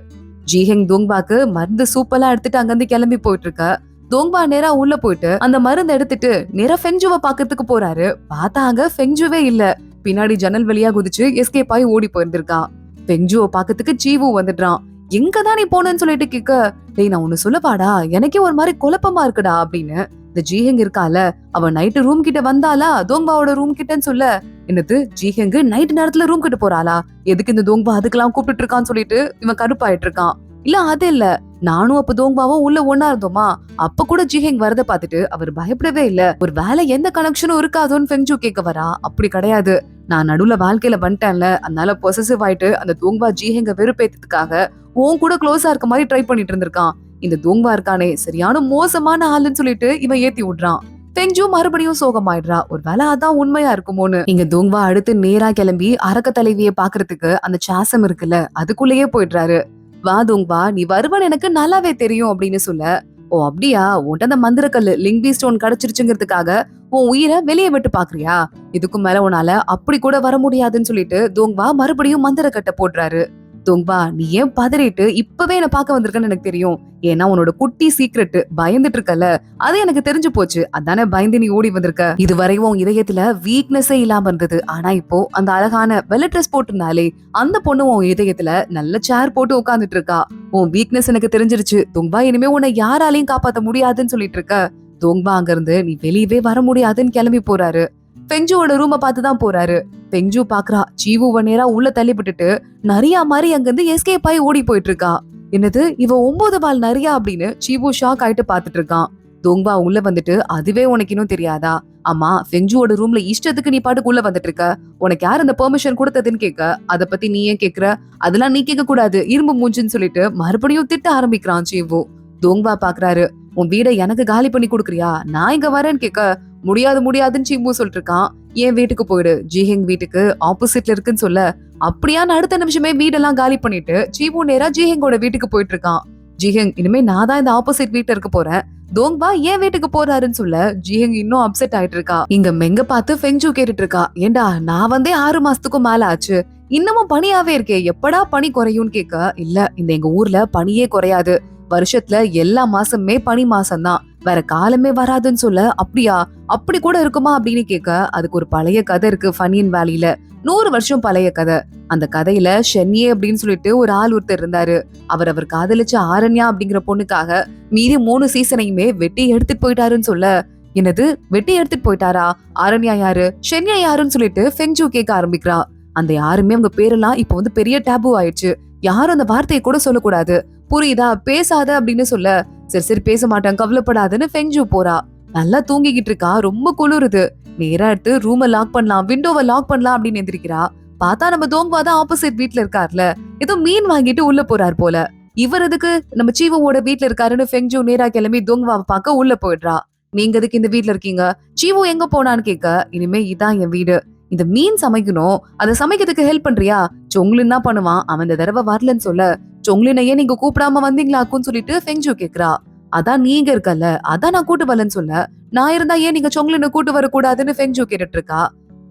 ஜீஹெங் தோங்பாக்கு மருந்து சூப்பெல்லாம் எடுத்துட்டு அங்கிருந்து கிளம்பி போயிட்டு இருக்க. தோங்பா நேரா உள்ள போயிட்டு அந்த மருந்து எடுத்துட்டு நேரா ஃபெங்ஜுவை பாக்கிறதுக்கு போறாரு. பார்த்தா அங்க ஃபெங்ஜுவே இல்ல. பின்னாடி ஜன்னல் வழியா குதிச்சு எஸ்கேப் ஆகி ஓடி போயிருந்திருக்கான். ஃபெங்ஜுவை பாக்கிறதுக்கு ஜீவு வந்துடுறான். எங்கதான் நீ போனன்னு சொல்லிட்டு கேட்க, டேய் நான் ஒண்ணு சொல்லப்பாடா, எனக்கே ஒரு மாதிரி குழப்பமா இருக்குடா அப்படின்னு. இந்த ஜீஹெங் இருக்கால அவ நைட்டு ரூம் கிட்ட வந்தாளா தோங்பாவோட ரூம் கிட்டன்னு சொல்ல, என்னது ஜீஹெங் நைட் நேரத்துல ரூம் கிட்ட போறாளா, எதுக்கு இந்த தோங்பா அதுக்கெல்லாம் கூப்பிட்டு இருக்கான்னு சொல்லிட்டு இவன் கருப்பாயிட்டு இருக்கான். இல்ல அது இல்ல, நானும் அப்ப தோங்பாவும் உள்ள ஒன்னா இருந்தோமா, அப்ப கூட ஜீஹெங் வரத பாத்துட்டு அவர் பயப்படவே இல்ல. ஒரு வேலை எந்த கனெக்ஷனும் இருக்காதோன்னு ஃபெங்ஜு கேட்க வரா. அப்படி கிடையாது, நான் நடுவுல வாழ்க்கையில வந்துட்டேன்ல, அதனால பொசசிவ் ஆயிட்டு அந்த தோங்பா ஜீஹெங்க வெறுப்பேத்துக்காக உன் கூட க்ளோஸா இருக்க மாதிரி ட்ரை பண்ணிட்டு இருந்திருக்கான். இந்த தோங்பா இருக்கானே சரியான மோசமான ஆளுன்னு சொல்லிட்டு இவன் ஏத்தி விடுறான். ஃபெங்ஜு மறுபடியும் சோகமாயிடுறா. ஒரு வேலை அதான் உண்மையா இருக்குமோன்னு. இங்க தோங்பா அடுத்து நேரா கிளம்பி அரக்க தலைவியை பாக்குறதுக்கு அந்த சாசம் இருக்குல்ல அதுக்குள்ளேயே போயிடுறாரு. வா தோங்பா, நீ வருவன் எனக்கு நல்லாவே தெரியும் அப்படின்னு சொல்ல, ஓ அப்படியா, உன்ட்ட அந்த மந்திரக்கல்லு லிங்பி ஸ்டோன் கிடைச்சிருச்சுங்கிறதுக்காக உன் உயிரை வெளியே விட்டு பாக்குறியா, இதுக்கும் மேல உன்னால அப்படி கூட வர முடியாதுன்னு சொல்லிட்டு தோங்பா மறுபடியும் மந்திரக்கட்டை போடுறாரு. தோங்பா நீ ஏன் பதறிட்டு இப்பவே என்ன பார்க்க வந்திருக்கன்னு எனக்கு தெரியும். ஏன்னா உன்னோட குட்டி சீக்ரெட் பயந்துட்டு இருக்கல, அது எனக்கு தெரிஞ்சு போச்சு. அதானே பயந்து நீ ஓடி வந்திருக்க. இது வரையும் இதயத்துல வீக்னஸே இல்லாம இருந்தது, ஆனா இப்போ அந்த அழகான வெள்ளை ட்ரெஸ் போட்டிருந்தாலே அந்த பொண்ணு உன் இதயத்துல நல்ல சேர் போட்டு உட்கார்ந்துட்டு இருக்கா. உன் வீக்னஸ் எனக்கு தெரிஞ்சிருச்சு தோங்பா, இனிமே உன்னை யாராலையும் காப்பாத்த முடியாதுன்னு சொல்லிட்டு இருக்க. தோங்பா அங்க இருந்து நீ வெளியவே வர முடியாதுன்னு கிளம்பி போறாரு. ஃபெங்ஜுவோட ரூம பார்த்துதான் போறாரு. ஃபெங்ஜு பாக்குறா ஜீவுவ நேரா உள்ள தள்ளி விட்டுட்டு நரியா மாதிரி அங்கிருந்து எஸ்கேப் ஆகி ஓடி போயிட்டு இருக்கா. என்னது இவ 9 பால் நரியா அப்படின்னு ஜீவு ஷாக் ஆயிட்டு பாத்துட்டு இருக்கான். தோங்பா உள்ள வந்துட்டு அதுவே உனக்கு இன்னும் தெரியாதா, ஆமா ஃபெங்ஜுவோட ரூம்ல இஷ்டத்துக்கு நீ பாட்டுக்கு உள்ள வந்துட்டு இருக்க, உனக்கு யார் அந்த பெர்மிஷன் கொடுத்ததுன்னு கேட்க, அத பத்தி நீ ஏன் கேக்குற, அதெல்லாம் நீ கேட்க கூடாது இரும்பு மூஞ்சுன்னு சொல்லிட்டு மறுபடியும் திட்ட ஆரம்பிக்கிறான் ஜீவு. தோங்பா பாக்குறாரு, உன் வீடை எனக்கு காலி பண்ணி கொடுக்குறியா, நான் இங்க வரேன்னு கேட்க, முடியாது முடியாதுன்னு சீம்பு சொல்லிட்டு இருக்கான். என் வீட்டுக்கு போயிடு, ஜீஹெங் வீட்டுக்கு ஆப்போசிட்ல இருக்குன்னு சொல்ல, அப்படியான்னு அடுத்த நிமிஷமே வீடெல்லாம் காலி பண்ணிட்டு சீம்பு நேரா ஜீஹெங்கோட வீட்டுக்கு போயிட்டு இருக்கான். ஜீஹெங் இனிமே நான் தான் இந்த ஆப்போசிட் வீட்டுல இருக்க போறேன், தோங்பா ஏன் வீட்டுக்கு போறாருன்னு சொல்ல ஜீஹெங் இன்னும் அப்செட் ஆயிட்டு இருக்கா. இங்க மெங்க பார்த்து ஃபெங்ஜு கேட்டுட்டு இருக்கா, ஏண்டா நான் வந்தே 6 மாசத்துக்கும் மேல ஆச்சு, இன்னமும் பனியாவே இருக்கே, எப்படா பனி குறையும்னு கேட்க, இல்ல இந்த எங்க ஊர்ல பனியே குறையாது, வருஷத்துல எல்லா மாசமுமே பனி மாசம் தான், வேற காலமே வராதுன்னு சொல்ல, அப்படியா அப்படி கூட இருக்குமா அப்படின்னு கேட்க, அதுக்கு ஒரு பழைய கதை இருக்கு ஃபனியன் வேலியில, 100 வருஷம் பழைய கதை. அந்த கதையில ஷென்யே அப்படின்னு சொல்லிட்டு ஒரு ஆள் ஒருத்தர் இருந்தாரு. அவர் காதலிச்ச ஆரண்யா அப்படிங்கிற பொண்ணுக்காக மீறி 3 சீசனையுமே வெட்டி எடுத்துட்டு போயிட்டாருன்னு சொல்ல, என்னது வெட்டி எடுத்துட்டு போயிட்டாரா, ஆரண்யா யாரு ஷென்யா யாருன்னு சொல்லிட்டு ஃபெங்ஜு கேட்க ஆரம்பிக்கிறா. அந்த யாருமே அவங்க பேரெல்லாம் இப்ப வந்து பெரிய டேபு ஆயிடுச்சு, யாரும் அந்த வார்த்தையை கூட சொல்லக்கூடாது, புரியுதா, பேசாத அப்படின்னு சொல்ல, சரி சரி பேச மாட்டேன் கவலைப்படாதுன்னு ஃபெங்ஜு போறா. நல்லா தூங்கிக்கிட்டு இருக்கா, ரொம்ப குளிருது, நேரா எடுத்து ரூமை லாக் பண்ணலாம் விண்டோவை லாக் பண்ணலாம் அப்படின்னு எந்திரிக்கிறா. பார்த்தா நம்ம தோங்பா தான் ஆப்போசிட் வீட்ல இருக்காருல, ஏதோ மீன் வாங்கிட்டு உள்ள போறாரு போல. இவர் எதுக்கு நம்ம சீவோட வீட்ல இருக்காருன்னு ஃபெங்ஜு நேரா கிளம்பி தோங்பாவை பார்க்க உள்ள போயிடுறா. நீங்க எதுக்கு இந்த வீட்ல இருக்கீங்க, சீவோ எங்க போனான்னு கேட்க, இனிமே இதான் என் வீடு, இந்த மீன் சமைக்கணும், அதை சமைக்கிறதுக்கு ஹெல்ப் பண்றியா, சொங்குலின் தான் பண்ணுவான், அவன் இந்த தடவை வரலன்னு சொல்ல, சொங்குலினையே நீங்க கூப்பிடாம வந்தீங்களாக்குன்னு சொல்லிட்டு ஃபெங்ஜு கேக்குறா. அதான் நீங்க இருக்கல, அதான் நான் கூட்டு வரலன்னு சொல்ல, நான் இருந்தா ஏன் நீங்க சொங்குலினை கூட்டு வரக்கூடாதுன்னு ஃபெங்ஜு கேட்டுட்டு இருக்கா.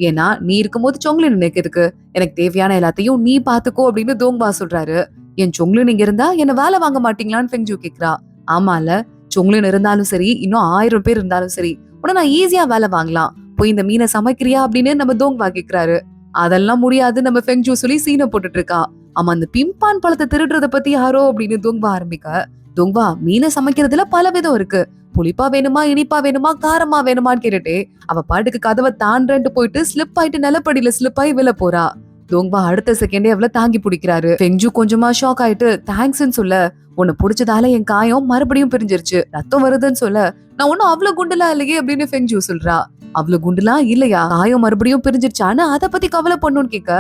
ஏன்னா நீ இருக்கும்போது சொங்குலின் நினைக்கிறதுக்கு, எனக்கு தேவையான எல்லாத்தையும் நீ பாத்துக்கோ அப்படின்னு தோங்பா சொல்றாரு. என் சொங்குலின் இங்க இருந்தா என்ன வேலை வாங்க மாட்டீங்களான்னு ஃபெங்ஜு கேக்குறா. ஆமால, சொங்குலின் இருந்தாலும் சரி இன்னும் 1000 பேர் இருந்தாலும் சரி உடனே நான் ஈஸியா வேலை வாங்கலாம், போய் இந்த மீனை சமைக்கிறியா அப்படின்னு நம்ம தோங்பா கேக்குறாரு. அதெல்லாம் முடியாது நம்ம ஃபெங்ஜு சொல்லி சீனை போட்டுட்டு இருக்கா. ஆமா அந்த பிம்பான் பழத்தை திருடுறத பத்தி யாரோ அப்படின்னு தோங்பா ஆரம்பிக்க, தோங்பா மீனை சமைக்கிறதுல பல விதம் இருக்கு, புளிப்பா வேணுமா இனிப்பா வேணுமா காரமா வேணுமான்னு கேட்டுட்டு அவ பாட்டுக்கு கதவை தாண்டன்ட்டு போயிட்டு ஸ்லிப் ஆயிட்டு நிலப்படியில ஸ்லிப் ஆகி விழ போறா. தோங்பா அடுத்த செகண்டே அவளை தாங்கி பிடிக்கிறாரு. ஃபெங்ஜு கொஞ்சமா ஷாக் ஆயிட்டு தேங்க்ஸ்ன்னு சொல்ல, உன்னை பிடிச்சதால என் காயம் மறுபடியும் பிரிஞ்சிருச்சு, ரத்தம் வருதுன்னு சொல்ல, நான் ஒன்னும் அவ்வளவு குண்டலா இல்லையே அப்படின்னு ஃபெங்ஜு சொல்றா. அவ்வளவு குண்டுலாம் இல்லையா, காயம் மறுபடியும் பிரிஞ்சிருச்சான்னு அத பத்தி கவலை பண்ணுன்னு கேட்க,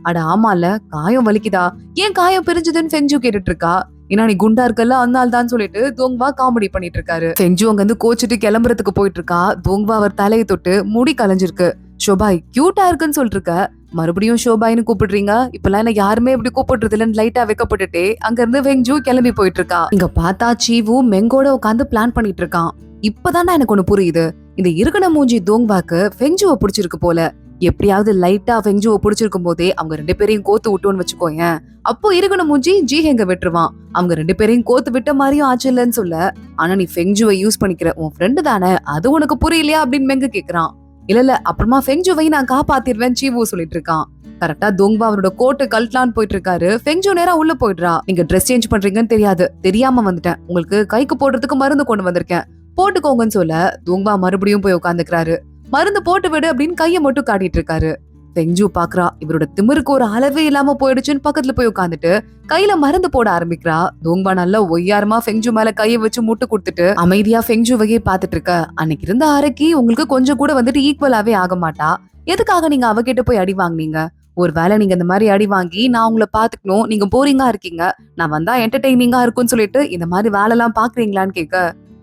அட ஆமால காயம் வலிக்குதா, ஏன் காயம் பிரிஞ்சதுன்னு ஃபெங்ஜு கேட்டுட்டு இருக்கா. ஏன்னா நீ குண்டா இருக்கல அதனால தான் சொல்லிட்டு தோங்வா காமெடி பண்ணிட்டு இருக்காரு. ஃபெங்ஜு அங்க இருந்து கோச்சிட்டு கிளம்புறதுக்கு போயிட்டு இருக்கா. தோங்வா அவர் தலையை தொட்டு முடி கலைஞ்சிருக்கு. ஷோபாய் கியூட்டா இருக்குன்னு சொல்லிட்டு இருக்க, மறுபடியும் ஷோபாய்னு கூப்பிடுறீங்க, இப்பெல்லாம் என்ன யாருமே இப்படி கூப்பிடுறது இல்லன்னு லைட்டா வைக்கப்பட்டுட்டே அங்க இருந்து ஃபெங்ஜு கிளம்பி போயிட்டு இருக்கா. இங்க பார்த்தா சீவு மெங்கோட உட்காந்து பிளான் பண்ணிட்டு இருக்கான். இப்பதான் எனக்கு ஒண்ணு புரியுது, இந்த இருக்கன மூஞ்சி தோங்வாக்கு ஃபெங்ஜுவை பிடிச்சிருக்கு போல. எப்படியாவது லைட்டா ஃபெங்ஜுவை பிடிச்சிருக்கும் போதே அவங்க 2 பேரையும் கோத்து விட்டோன்னு வச்சுக்கோயேன், அப்போ இருக்கன மூஞ்சி ஜீஹெங்க விட்டுருவான். அவங்க 2 பேரையும் கோத்து விட்ட மாதிரியும் ஆச்சு இல்லன்னு சொல்ல, ஆனா நீ ஃபெங்ஜுவை யூஸ் பண்ணிக்கிற, உன் ஃப்ரெண்டு தானே, அது உனக்கு புரியலையா அப்படின்னு மெங்க கேக்குறான். இல்ல அப்புறமா ஃபெங்ஜுவை நான் காப்பாத்திடுவேன் சீவு சொல்லிட்டு இருக்கான். கரெக்டா தோங்வா அவரோட கோட்டு கழட்டலான்னு போயிட்டு இருக்காரு. ஃபெங்ஜு நேரா உள்ள போயிடுறா. நீங்க ட்ரெஸ் சேஞ்ச் பண்றீங்கன்னு தெரியாது, தெரியாம வந்துட்டேன், உங்களுக்கு கைக்கு போடுறதுக்கு மருந்து கொண்டு வந்திருக்கேன், போட்டுக்கோங்கன்னு சொல்ல தோங்வா மறுபடியும் போய் உட்காந்துக்கிறாரு. மருந்து போட்டு விடு அப்படின்னு கைய மட்டும் காட்டிட்டு இருக்காரு. ஃபெங்ஜு பாக்குறா, இவரோட திமிருக்கு ஒரு அளவே இல்லாம போயிடுச்சுன்னு பக்கத்துல போய் உட்காந்துட்டு கையில மருந்து போட ஆரம்பிக்கிறா. தோங்வா நல்லா ஒய்யாரமா ஃபெங்ஜு மேல கைய வச்சு முட்டு கொடுத்துட்டு அமைதியா ஃபெங்ஜு வகையை பாத்துட்டு இருக்க. அன்னைக்கு இருந்த அரக்கி உங்களுக்கு கொஞ்சம் கூட வந்துட்டு ஈக்குவலாவே ஆக மாட்டா, எதுக்காக நீங்க அவகிட்ட போய் அடி வாங்குனீங்க? ஒருவேளை நீங்க இந்த மாதிரி அடி வாங்கி நான் உங்களை பாத்துக்கணும், நீங்க போரிங்கா இருக்கீங்க, நான் வந்தா என்டர்டெய்னிங்கா இருக்கும்னு சொல்லிட்டு இந்த மாதிரி வேலை எல்லாம் பாக்குறீங்களான்னு கேட்க,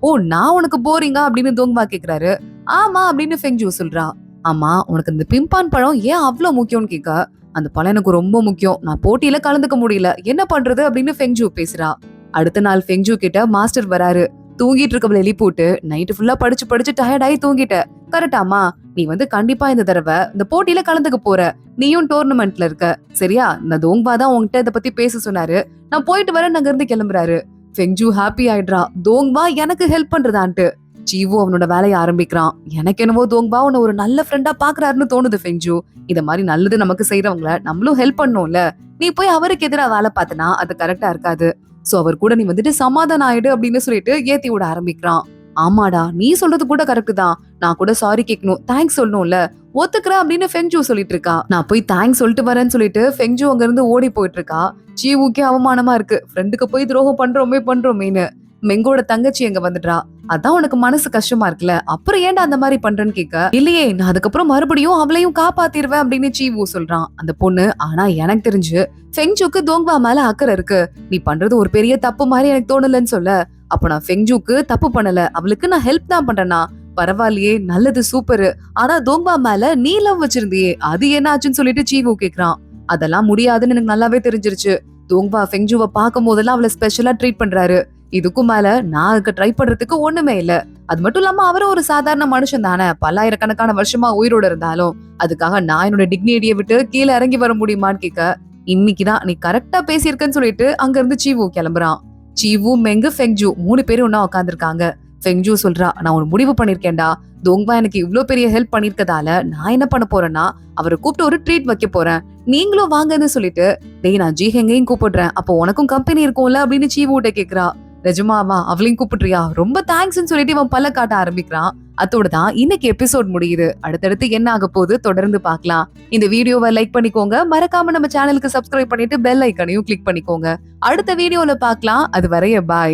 ஓ நான் உனக்கு போரிங்கா அப்படின்னு தோங்வா கேக்குறாரு. ஆமா அப்படின்னு ஃபெங்ஜு சொல்றா. ஆமா உனக்கு இந்த பிம்பான் பழம் ஏன் அவ்வளவு முக்கியம்னு கேட்க, அந்த பழம் எனக்கு ரொம்ப முக்கியம், நான் போட்டியில கலந்துக்க முடியல, என்ன பண்றது அப்படின்னு ஃபெங்ஜு பேசுறா. அடுத்த நாள் ஃபெங்ஜு கிட்ட மாஸ்டர் வராரு. தூங்கிட்டு இருக்கவளை எழுப்பி போட்டு, நைட்டு ஃபுல்லா படிச்சு படிச்சு டயர்டாயி தூங்கிட்ட கரெக்டாமா, நீ வந்து கண்டிப்பா இந்த தடவை இந்த போட்டியில கலந்துக்க போற, நீயும் டோர்னமெண்ட்ல இருக்க சரியா, இந்த தோங்வா தான் உன்கிட்ட இதை பத்தி பேச சொன்னாரு, நான் போயிட்டு வரேன் அங்க இருந்து கிளம்புறாரு. ஃபெங்ஜு ஹாப்பி ஆயிடுறா, தோங்வா எனக்கு ஹெல்ப் பண்றதான்ட்டு. சீவு அவனோட வேலையை ஆரம்பிக்கிறான். எனக்கு என்னவோ தோங்வா உன்னை ஒரு நல்ல ஃப்ரெண்டா பாக்குறாருன்னு தோணுது ஃபெங்ஜு. இந்த மாதிரி நல்லது நமக்கு செய்யறவங்கள நம்மளும் ஹெல்ப் பண்ணணும்ல, நீ போய் அவருக்கு எதிரா வேலை பார்த்தனா அது கரெக்டா இருக்காது, சோ அவர் கூட நீ வந்துட்டு சமாதானம் ஆயிடு அப்படின்னு சொல்லிட்டு ஏத்தி விட ஆரம்பிக்கிறான். ஆமாடா நீ சொல்றது கூட கரெக்ட் தான், நான் கூட சாரி கேட்கணும், தேங்க்ஸ் சொல்லணும்ல, ஒத்துக்கிறேன் அப்படின்னு ஃபெங்ஜு சொல்லிட்டு இருக்கா. நான் போய் தேங்க்ஸ் சொல்லிட்டு வரேன்னு சொல்லிட்டு ஃபெங்ஜு அங்க இருந்து ஓடி போயிட்டு இருக்கா. சீவுக்கே அவமானமா இருக்கு, ஃப்ரெண்டுக்கு போய் துரோகம் பண்றோமேன்னு. மெங்கோட தங்கச்சி எங்க வந்துடுறா. அதான் உனக்கு மனசு கஷ்டமா இருக்குல்ல, அப்புறம் ஏன்டா அந்த மாதிரி பண்றேன்னு கேட்க, இல்லையே நான் அதுக்கப்புறம் மறுபடியும் அவளையும் காப்பாத்திடுவேன் அப்படின்னு சீவு சொல்றான் அந்த பொண்ணு. ஆனா எனக்கு தெரிஞ்சு ஃபெங்ஜுக்கு தோங்வா மேல அக்கறை இருக்கு, நீ பண்றது ஒரு பெரிய தப்பு மாதிரி எனக்கு தோணலன்னு சொல்ல, அப்ப நான் ஃபெங்ஜுக்கு தப்பு பண்ணல, அவளுக்கு நான் ஹெல்ப் தான் பண்றேனா, பரவாயில்லையே நல்லது சூப்பரு, ஆனா தோங்வா மேல நீ லவ் வச்சிருந்தியே அது என்ன ஆச்சுன்னு சொல்லிட்டு சீவு கேக்குறான். அதெல்லாம் முடியாதுன்னு எனக்கு நல்லாவே தெரிஞ்சிருச்சு, தோங்வா ஃபெங்ஜுவை பார்க்கும் போதெல்லாம் அவளை ஸ்பெஷலா ட்ரீட் பண்றாரு, இதுக்கும் மேல நான் அதுக்கு ட்ரை பண்றதுக்கு ஒண்ணுமே இல்ல, அது மட்டும் இல்லாம அவரும் ஒரு சாதாரண மனுஷன் தானே, பல்லாயிரக்கணக்கான வருஷமா உயிரோட இருந்தாலும் அதுக்காக நான் என்னோட டிக்னிட்டியை விட்டு கீழே இறங்கி வர முடியுமான்னு கேட்க, இன்னைக்குதான் நீ கரெக்டா பேசியிருக்கன்னு சொல்லிட்டு அங்க இருந்து சீவு கிளம்புறான். சீவு மெங்கு ஃபெங்ஜு 3 பேரும் ஒன்னா உட்காந்துருக்காங்க. ஃபெங்ஜு சொல்றா, நான் ஒரு முடிவு பண்ணிருக்கேன்டா, தோங்வா எனக்கு இவ்ளோ பெரிய ஹெல்ப் பண்ணிருக்கதால நான் என்ன பண்ண போறேன்னா அவரை கூப்பிட்டு ஒரு ட்ரீட் வைக்க போறேன், நீங்களும் வாங்கன்னு சொல்லிட்டு, டேய் நான் ஜீஹெங்கையும் கூப்பிடுறேன், அப்போ உனக்கும் கம்பெனி இருக்கும்ல அப்படின்னு சீவுட்ட கேக்குறா. நிஜமாவா, அவளையும் கூப்பிடுறியா, ரொம்ப தேங்க்ஸ்ன்னு சொல்லிட்டு இவன் பல்ல காட்ட ஆரம்பிக்கிறான். அதோட தான் இன்னைக்கு எபிசோட் முடியுது. அடுத்தடுத்து என்ன ஆக போகுது தொடர்ந்து பார்க்கலாம். இந்த வீடியோவை லைக் பண்ணிக்கோங்க, மறக்காம நம்ம சேனலுக்கு சப்ஸ்கிரைப் பண்ணிட்டு பெல் ஐக்கனையும் கிளிக் பண்ணிக்கோங்க. அடுத்த வீடியோல பார்க்கலாம், அது வரைய பாய்.